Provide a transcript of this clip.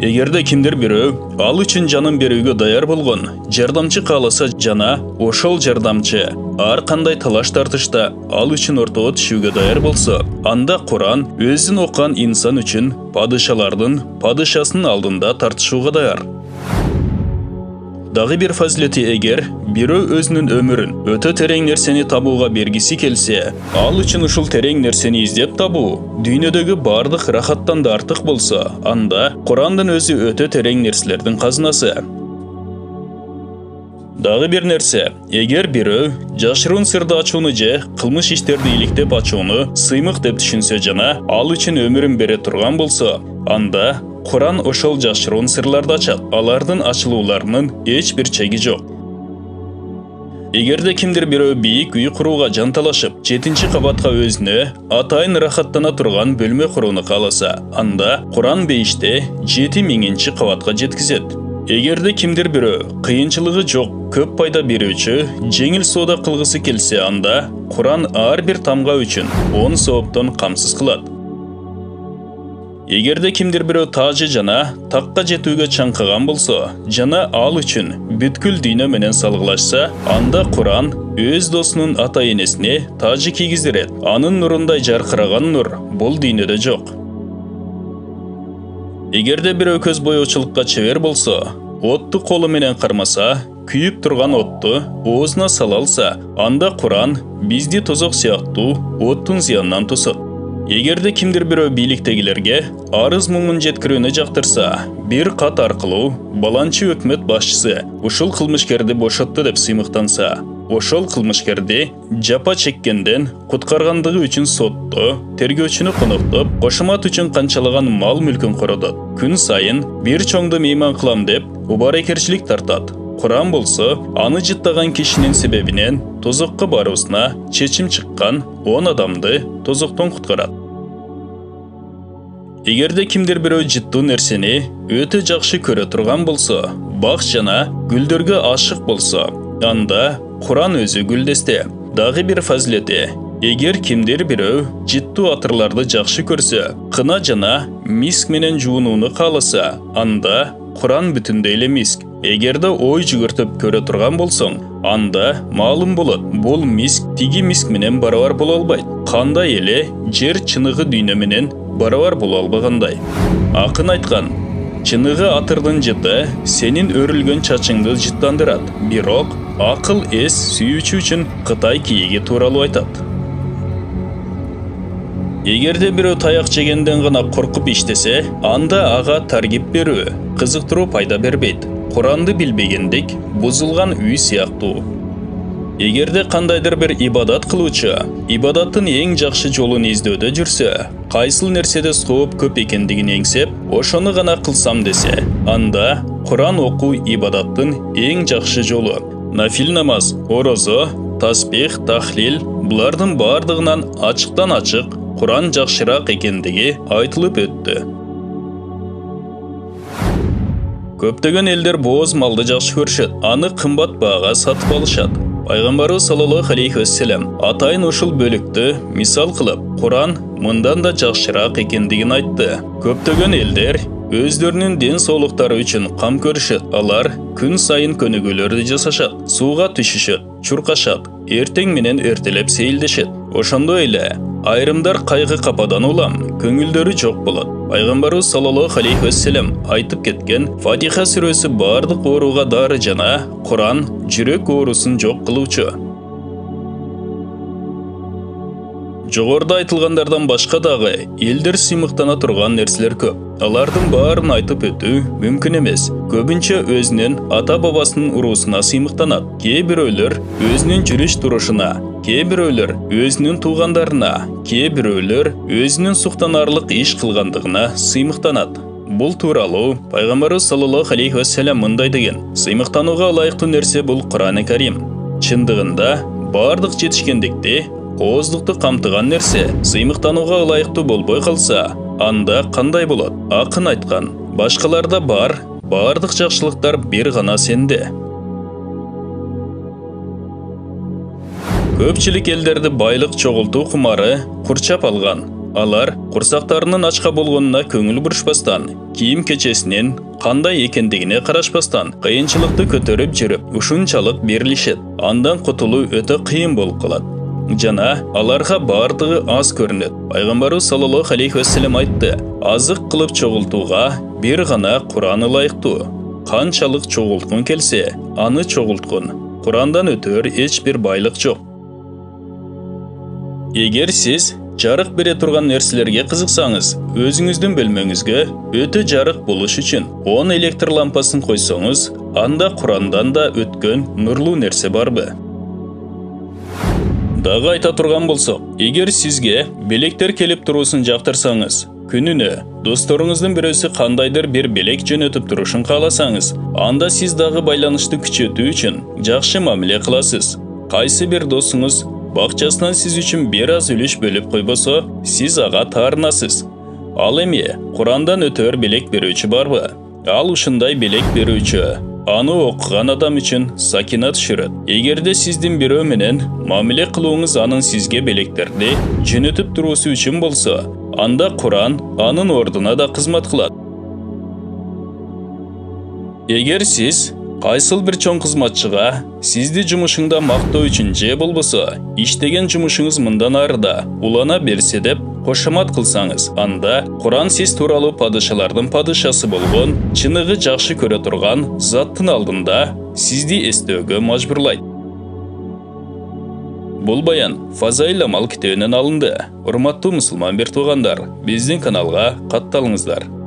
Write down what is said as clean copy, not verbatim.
Эгерде кимдир бирөө ал үчүн жанын берүүгө даяр болгон, жардамчы кааласа жана ошол жардамчы ар кандай талаш тартышта ал үчүн ортого түшүүгө даяр болсо, анда Куран өзүн оккан инсан үчүн падышалардын падышасынын алдында тартышууга даяр. Дагы бир фазилети, эгер бирөө өзүнүн өмүрүн өтө терең нерсени табууга бергиси келсе, ал үчүн ушул терең нерсени издеп табуу дүйнөдөгү бардык рахаттан да артык болсо, анда Курандын өзү өтө терең нерселердин казынасы. Дагы бир нерсе, эгер бирөө жашыруун сырды ачууну же кылмыш иштерди иликтеп ачууну сыймык деп түшүнсө жана ал үчүн өмүрүн бере турган болсо, анда Куран ошол жашыруун сырларды ачат. Алардын ачылууларынын эч бир чеги жок. Эгерде кимдир бирөө бийик үй курууга жанталашып, 7-кабатка өзүнө атайын рахаттана турган бөлмө курууну кааласа, анда Куран бейиште 7000-кабатка жеткизет. Эгерде кимдир бирөө кыйынчылыгы жок, көп пайда берүүчү, жеңил соода кылгысы келсе, анда Куран ар бир тамга үчүн 10 сооптон камсыз кылат. Эгерде кимдир бирөө таажы жана такка жетүүгө чаңкаган болсо, жана ал үчүн бүткүл дүйнө менен салгылашса, анда Куран өз досунун ата-энесине таажы кийгиздирет. Анын нурундай жаркыраган нур бул дүйнөдө жок. Эгерде бирөө көз боёочулукка чебер болсо, отту колу менен кармаса, күйүп турган отту оозуна сала алса, анда Куран бизди тозок сыяктуу оттун зыянынан тосот. Эгерде кимдир бирөө бийликтегилерге арыз муңун жеткирүүнү жактырса, бир кат аркылуу баланчы өкмөт башчысы ушул кылмышкерди бошотту деп сыймыктанса, ошол кылмышкерди жапа чеккенден куткаргандыгы үчүн сотто тергөөчүнү коноктоп, кошумат үчүн канчалаган мал мүлкүн коротот. Күн сайын бир чоңду мейман кылам деп убарекерчилик тартат. Куран болсо, аны жыттаган кишинин себебинен тозокко баруусуна чечим чыккан 10 адамды тозоктон куткарат. Эгерде кимдир бирөө жыттуу нерсени өтө жакшы көрө турган болсо, бак жана гүлдөргө ашык болсо, анда Куран өзү гүлдесте. Дагы бир фазилети, эгер кимдир бирөө жыттуу атырларды жакшы көрсө, кына жана миск менен жуунууну кааласа, анда Куран бүтүндөй эле миск. Эгерде ой жүгүртүп көрө турган болсоң, анда маалым болот, бул миск тиги миск менен барабар боло албайт. Кандай эле жер чыныгы дүйнө менен барабар боло албагандай. Акын айткан, чыныгы атырдын жыты сенин өрүлгөн чачыңды жыттандырат, бирок акыл эс сүйүүчү үчүн Кытай кийиги тууралуу айтат. Эгерде бирөө таяк жегенден гана коркуп иштесе, анда ага таргип берүү, кызыктыруу пайда бербейт. Куранды билбегендик бузулган үй сыяктуу. Эгерде кандайдыр бир ибадат кылуучу ибадаттын эң жакшы жолун издөөдө жүрсө, кайсыл нерседе сооп көп экендигин эңсеп, ошону гана кылсам десе, анда Куран окуу ибадаттын эң жакшы жолу. Нафил намаз, орозо, тасбих, тахлил булардын бардыгынан ачыктан ачык Куран жакшыраак экендиги айтылып өттү. Көптөгөн элдер бооз малды жакшы көрүшөт, аны кымбат баага сатып алышат. Пайгамбарыбыз саллаллаху алейхи вассалам атайын ушул бөлүктү мисал кылып, Куран мындан да жакшыраак экендигин айтты. Көптөгөн элдер өздөрүнүн ден соолуктары үчүн кам көрүшөт. Алар күн сайын көнүгүүлөрдү жасашат, сууга түшүшөт, чуркашат, эртең менен эртелеп сейилдешет. Ошондой эле айрымдар кайгы кападан улам, көңүлдөрү жок болот. Пайгамбарыбыз саллаллаху алейхи вассалам айтып кеткен, Фатиха сүрөсү бардык ооруга дары жана Куран жүрөк оорусун жок кылуучу. Жогоруда айтылгандардан башка дагы элдер сыймыктана турган нерселер көп. Алардын баарын айтып өтүү мүмкүн эмес. Көбүнчө өзүнүн ата-бабасынын уруусуна сыймыктанат. Кээ бирөөлөр өзүнүн жүрүш турушуна, кээ бирөөлөр өзүнүн туугандарына, кээ бирөөлөр өзүнүн суктанарлык иш кылгандыгына сыймыктанат. Бул тууралуу Пайгамбарыбыз саллаллаху алейхи вассалам мындай деген: сыймыктанууга ылайыктуу нерсе бул Куран-ы Карим. Чындыгында бардык жетишкендикти, ооздукту камтыган нерсе сыймыктанууга ылайыктуу болбой калса, анда кандай болот? Акын айткан, башкаларда бар, бардык жакшылыктар бир гана сенде. Көпчүлүк элдерди байлык чогултуу кумары курчап алган. Алар курсактарынын ачка болгонуна көңүл бурушпастан, кийим кечесинин кандай экендигине карашпастан, кыйынчылыкты көтөрүп жүрүп, ушунчалык берилишет. Андан кутулуу өтө кыйын болуп калат. Жана аларга бардыгы аз көрүнөт. Пайгамбарыбыз саллаллаху алейхи вассалам айтты: азык кылып чогултууга бир гана Куран ылайыктуу. Канчалык чогулткун келсе, аны чогулткун. Курандан өтөр эч бир байлык жок. Эгер сиз жарык бере турган нерселерге кызыксаңыз, өзүңүздүн бөлмөңүзгө өтө жарык болуш үчүн 10 электр лампасын койсоңуз, анда Курандан да өткөн нурлуу нерсе барбы? Дагы айта турган болсок, эгер сизге белектер келип туруусун жактырсаңыз, күнүнө досторуңуздун бирөөсү кандайдыр бир белек жөнөтүп турушун кааласаңыз, анда сиз дагы байланышты күчөтүү үчүн жакшы мамиле кыласыз. Кайсы бир досуңуз бакчасынан сиз үчүн бир аз үлүш бөлүп койбосо, сиз ага таарынасыз. Ал эми Курандан өтөр белек берүүчү барбы? Ал ушундай белек берүүчү. Аны окуган адам үчүн сакина түшүрөт. Эгерде сиздин бирөө менен мамиле кылууңуз анын сизге белектерди жөнөтүп туруусу үчүн болсо, анда Куран анын ордуна да кызмат кылат. Эгер сиз кайсыл бир чоң кызматчыга сизди жумушуңда мактоо үчүн же болбосо иштеген жумушуңуз мындан арыда улана берсе деп кошомат кылсаңыз, анда Куран сиз тууралуу падышалардын падышасы болгон, чыныгы жакшы көрө турган заттын алдында сизди эстөөгө мажбурлайт. Бул баян Фазаил Амал китебинен алынды. Урматтуу мусулман бир туугандар, биздин каналга катталыңыздар.